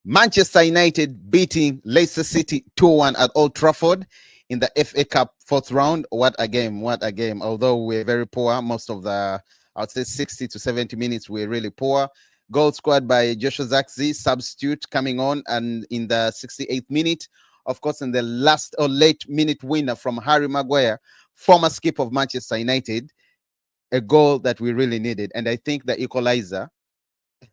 Manchester United beating Leicester City 2-1 at Old Trafford in the FA Cup fourth round. What a game, what a game. Although we're very poor, most of the, I'd say 60 to 70 minutes, we're really poor. Goal scored by Joshua Zirkzee, substitute coming on, and in the 68th minute, of course, in the last or late minute winner from Harry Maguire, former skip of Manchester United, a goal that we really needed. And I think the equalizer,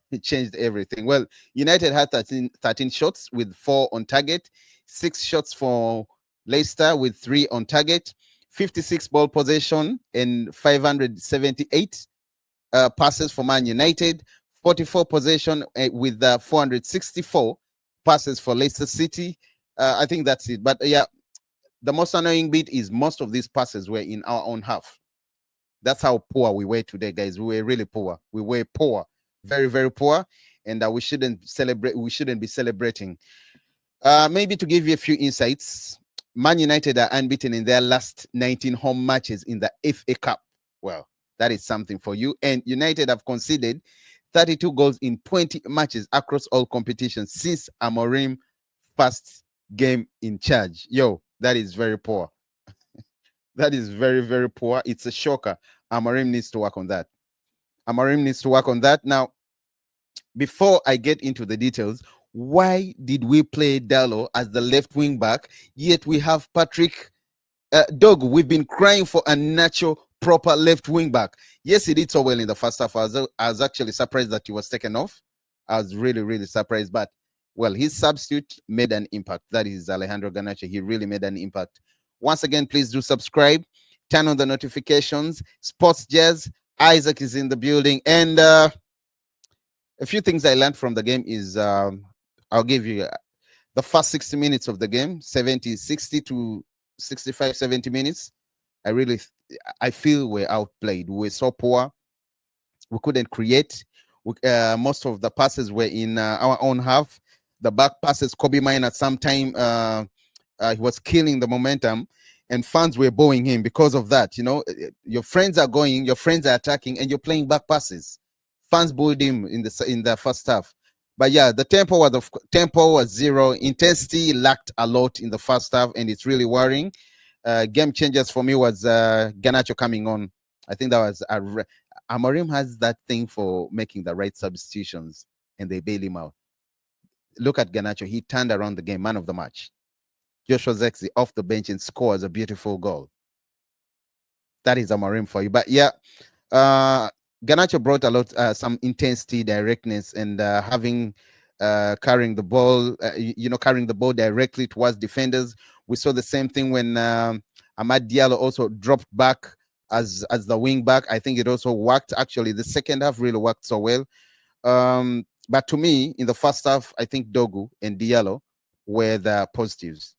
it changed everything. Well, United had 13 shots with 4 on target, 6 shots for Leicester with 3 on target, 56 ball possession and 578 passes for Man United, 44 possession with 464 passes for Leicester City. I think that's it. But yeah, the most annoying bit is most of these passes were in our own half. That's how poor we were today, guys. We were really poor. We were poor, very, very poor, and we shouldn't celebrate. We shouldn't be celebrating. Maybe to give you a few insights, Man United are unbeaten in their last 19 home matches in the FA Cup. Well, that is something for you. And United have conceded 32 goals in 20 matches across all competitions since Amorim first game in charge. Yo, that is very poor. That is very, very poor. It's a shocker. Amorim needs to work on that. Amorim needs to work on that. Now, before I get into the details, why did we play Dallo as the left wing back, yet we have Patrick Dogu? We've been crying for a natural, proper left wing back. Yes, he did so well in the first half. I was actually surprised that he was taken off. I was really, really surprised. But, well, his substitute made an impact. That is Alejandro Garnacho. He really made an impact. Once again, please do subscribe. Turn on the notifications. Sports Jazz. Isaac is in the building. And a few things I learned from the game is I'll give you the first 60 minutes of the game, 60 to 65, 70 minutes. I feel we're outplayed. We were so poor. We couldn't create. Most of the passes were in our own half. The back passes, Kobe Mine at some time, he was killing the momentum, and fans were bowing him because of that. You know, your friends are going, your friends are attacking, and you're playing back passes. Fans booed him in the first half. But yeah, the tempo was zero. Intensity lacked a lot in the first half, and it's really worrying. Game changers for me was Garnacho coming on. I think that was Amorim has that thing for making the right substitutions, and they bail him out. Look at Garnacho. He turned around the game, man of the match. Joshua Zirkzee off the bench and scores a beautiful goal. That is Amorim for you. But yeah, Garnacho brought a lot, some intensity, directness, and carrying the ball, carrying the ball directly towards defenders. We saw the same thing when Amad Diallo also dropped back as the wing back. I think it also worked. Actually, the second half really worked so well. But to me, in the first half, I think Dogu and Diallo were the positives.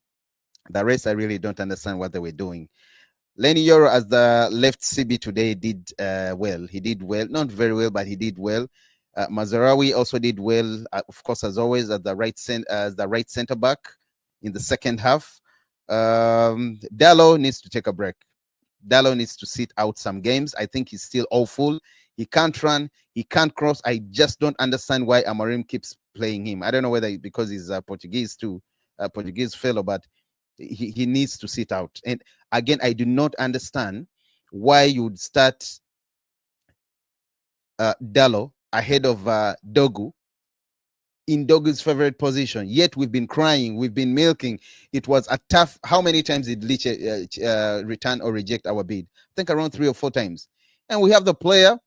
The rest, I really don't understand what they were doing. Lenny Yoro as the left CB today did well. He did well, not very well, but he did well. Mazarawi also did well, of course, as always, as the right center back in the second half. Dallo needs to take a break. Dallo needs to sit out some games. I think he's still awful. He can't run. He can't cross. I just don't understand why Amorim keeps playing him. I don't know whether because he's Portuguese too, Portuguese fellow, but he needs to sit out. And again, I do not understand why you would start Dallo ahead of Dogu in Dogu's favorite position. Yet we've been crying, we've been milking. It was a tough. How many times did Liche return or reject our bid? I think around 3 or 4 times. And we have the player,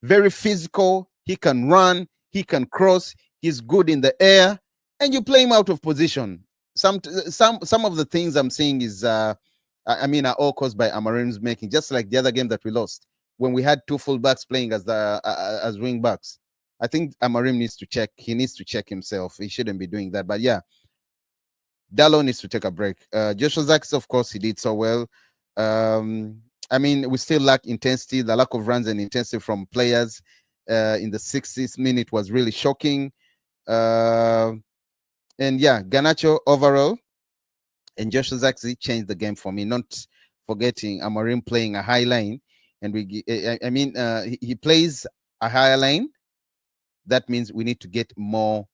very physical. He can run, he can cross, he's good in the air, and you play him out of position. Some of the things I'm seeing is are all caused by Amorim's making, just like the other game that we lost when we had 2 fullbacks playing as wing backs. I think Amorim needs to check. He needs to check himself. He shouldn't be doing that. But yeah, Dallo needs to take a break. Joshua Zirkzee, of course, he did so well. We still lack intensity. The lack of runs and intensity from players in the 60th minute was really shocking. And yeah, Garnacho overall and Joshua Zirkzee changed the game for me. Not forgetting Amorim playing a high line, and he plays a higher line. That means we need to get more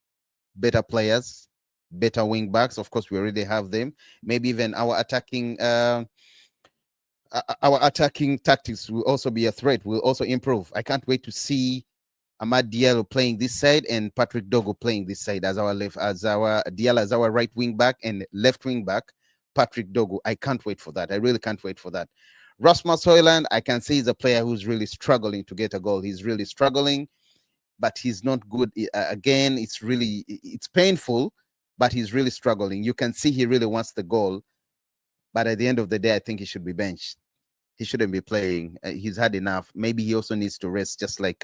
better players, better wing backs. Of course, we already have them. Maybe even our attacking tactics will also be a threat. Will also improve. I can't wait to see Amad Diallo playing this side and Patrick Dogo playing this side as our left, as our Diallo as our right wing back and left wing back. Patrick Dogo. I can't wait for that. I really can't wait for that. Rasmus Højlund, I can say, is a player who's really struggling to get a goal. He's really struggling, but he's not good. Again, it's painful, but he's really struggling. You can see he really wants the goal, but at the end of the day, I think he should be benched. He shouldn't be playing. He's had enough. Maybe he also needs to rest, just like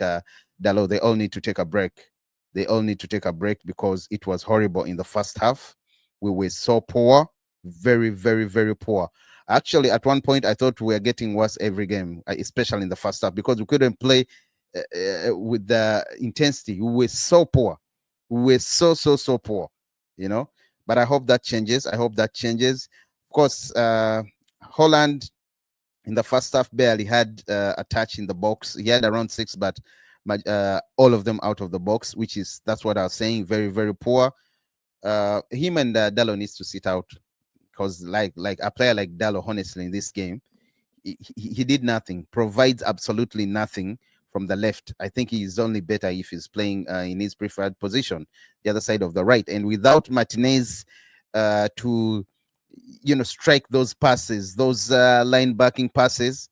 Dalot. They all need to take a break. They all need to take a break because it was horrible in the first half. We were so poor, very, very, very poor. Actually, at one point, I thought we were getting worse every game, especially in the first half, because we couldn't play with the intensity. We were so poor. We were so poor, you know. But I hope that changes. I hope that changes. Of course, Holland in the first half barely had a touch in the box. He had around 6, but all of them out of the box, that's what I was saying. Very, very poor. Him and Dallo needs to sit out, because like a player like Dallo, honestly, in this game, he did nothing, provides absolutely nothing from the left. I think he's only better if he's playing in his preferred position, the other side of the right. And without Martinez to strike those passes, those line backing passes,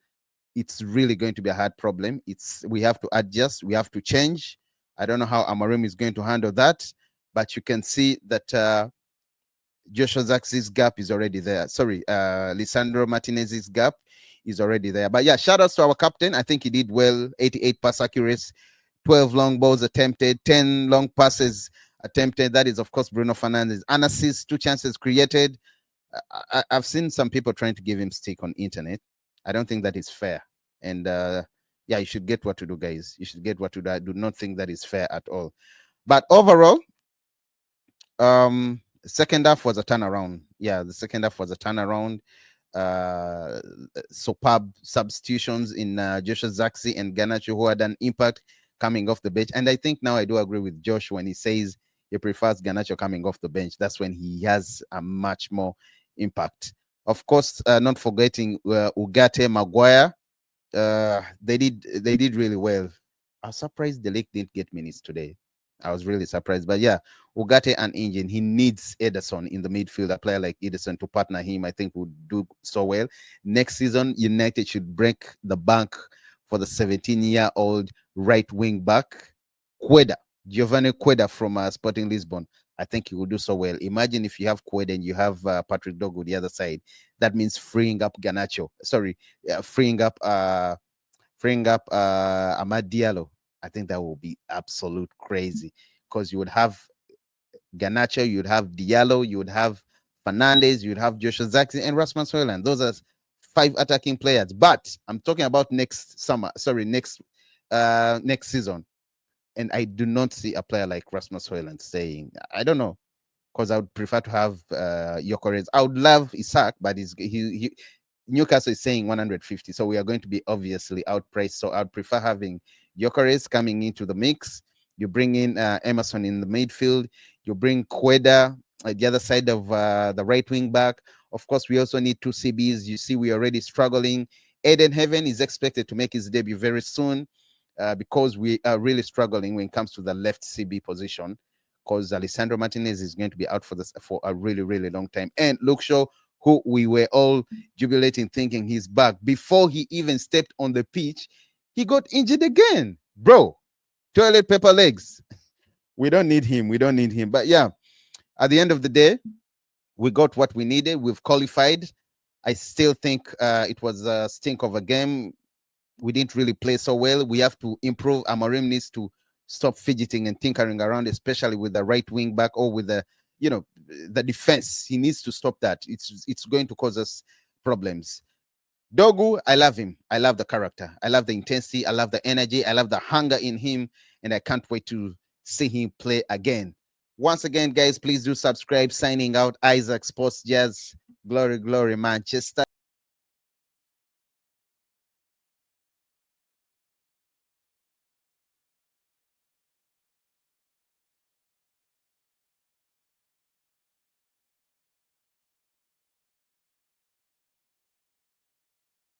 it's really going to be a hard problem. We have to adjust, we have to change. I don't know how Amorim is going to handle that, but you can see that Joshua Zirkzee's gap is already there. Sorry, Lisandro Martinez's gap is already there. But yeah, shout outs to our captain. I think he did well. 88 pass accuracy, 12 long balls attempted, 10 long passes attempted. That is, of course, Bruno Fernandes. An assist, 2 chances created. I've seen some people trying to give him stick on internet. I don't think that is fair. And yeah, you should get what to do, guys. You should get what to do. I do not think that is fair at all. But overall, second half was a turnaround. Yeah, the second half was a turnaround. Superb substitutions in Joshua Zirkzee and Garnacho, who had an impact coming off the bench. And I think now I do agree with Josh when he says he prefers Garnacho coming off the bench. That's when he has a much more impact. Of course, not forgetting Ugarte, Maguire. They did really well. I was surprised the league didn't get minutes today. I was really surprised. But yeah, Ugarte and Engine, he needs Ederson in the midfield. A player like Ederson to partner him, I think, would do so well. Next season, United should break the bank for the 17-year-old right wing back, Giovanni Queda from Sporting Lisbon. I think he will do so well. Imagine if you have Queda and you have Patrick Dogo the other side. That means freeing up Garnacho. Sorry, freeing up Amad Diallo. I think that will be absolute crazy, because you would have Garnacho, you would have Diallo, you would have Fernandes, you would have Joshua Zirkzee and Rasmus Højlund. Those are 5 attacking players. But I'm talking about next season. And I do not see a player like Rasmus Højlund staying. I don't know, because I would prefer to have Gyökeres. I would love Isaac, but Newcastle is saying 150, so we are going to be obviously outpriced. So I'd prefer having Gyökeres coming into the mix. You bring in Emerson in the midfield. You bring Queda at the other side of the right wing back. Of course, we also need 2 CBs. You see, we're already struggling. Eden Heaven is expected to make his debut very soon, because we are really struggling when it comes to the left CB position, because Alessandro Martinez is going to be out for a really, really long time. And Luke Shaw, who we were all jubilating, thinking he's back, before he even stepped on the pitch, he got injured again. Bro, toilet paper legs. We don't need him. We don't need him. But yeah, at the end of the day, we got what we needed. We've qualified. I still think it was a stink of a game. We didn't really play so well. We have to improve. Amorim needs to stop fidgeting and tinkering around, especially with the right wing back or with the defense. He needs to stop that. It's going to cause us problems. Dogu, I love him. I love the character. I love the intensity. I love the energy. I love the hunger in him. And I can't wait to see him play again. Once again, guys, please do subscribe. Signing out, Isaac Sports Jazz. Glory, glory, Manchester.